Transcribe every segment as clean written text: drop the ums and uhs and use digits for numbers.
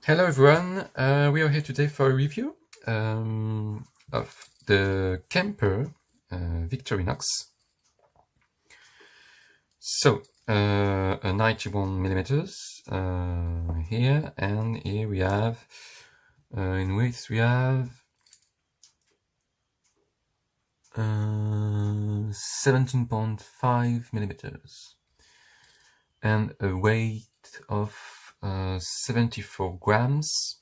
Hello everyone, we are here today for a review of the CAMPER Victorinox. So, a 91 millimeters here, and here we have, in width we have 17.5 millimeters, and a weight of 74 grams,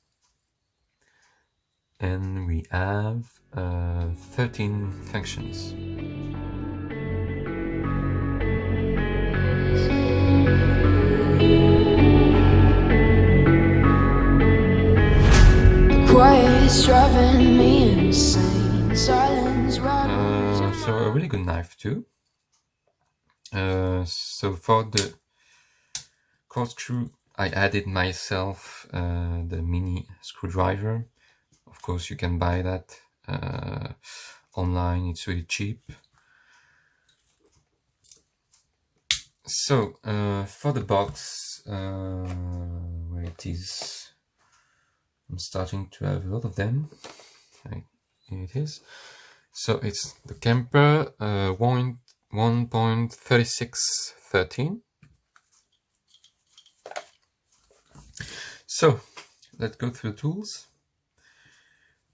and we have 13 functions. Quiet's driving me insane. Silence rattles. So a really good knife too. So for the corkscrew, I added myself the mini screwdriver. Of course, you can buy that online. It's really cheap. So for the box, where it is, I'm starting to have a lot of them. Here it is. So it's the CAMPER 1.3613. So let's go through the tools.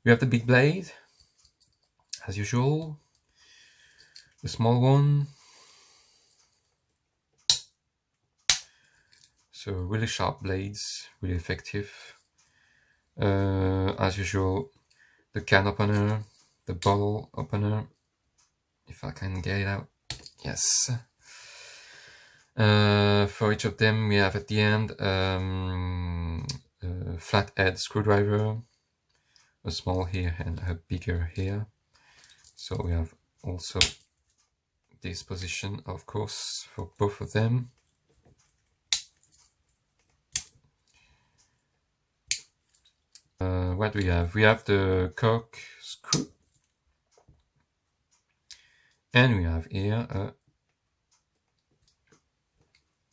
We have the big blade, as usual, the small one, so really sharp blades, really effective. As usual, the can opener, the bottle opener, if I can get it out, yes. For each of them we have at the end a flathead screwdriver, a small here and a bigger here. So we have also this position, of course, for both of them. What do we have? We have the cork screw, and we have here a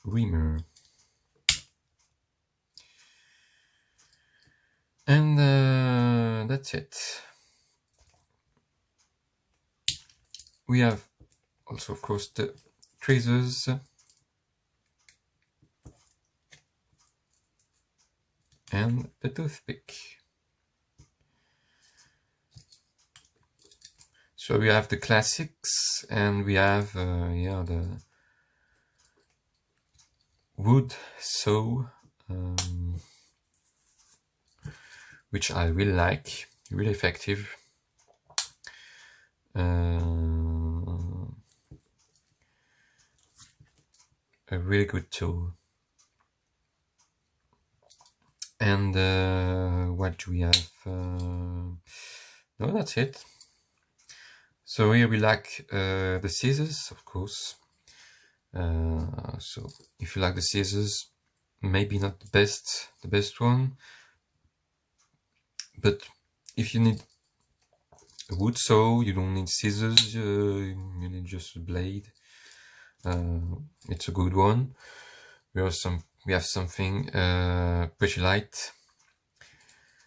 reamer. And that's it. We have also, of course, the tweezers, and the toothpick. So we have the classics, and we have the wood saw, which I really like, really effective. A really good tool. And what do we have? No, that's it. So here we like the scissors, of course. So if you like the scissors, maybe not the best one, but if you need a wood saw, you don't need scissors, you need just a blade. It's a good one. We have something pretty light,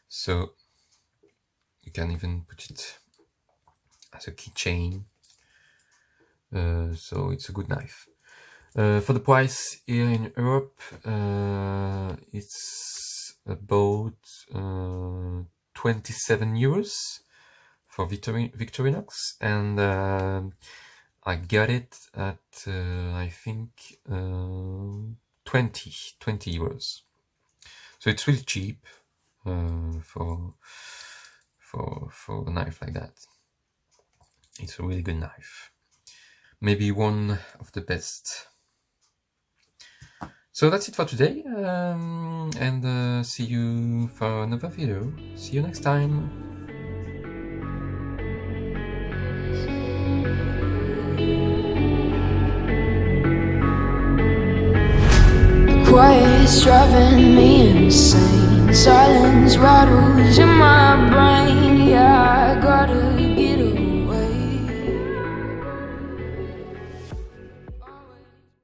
so you can even put it as a keychain. So it's a good knife. For the price here in Europe, it's about 27 euros for Victorinox, and I got it at I think 20 euros. So it's really cheap for a knife like that. It's a really good knife. Maybe one of the best. So that's it for today, and see you for another video. See you next time. Quiet's driving me insane. Silence rattles in my brain. Yeah, I gotta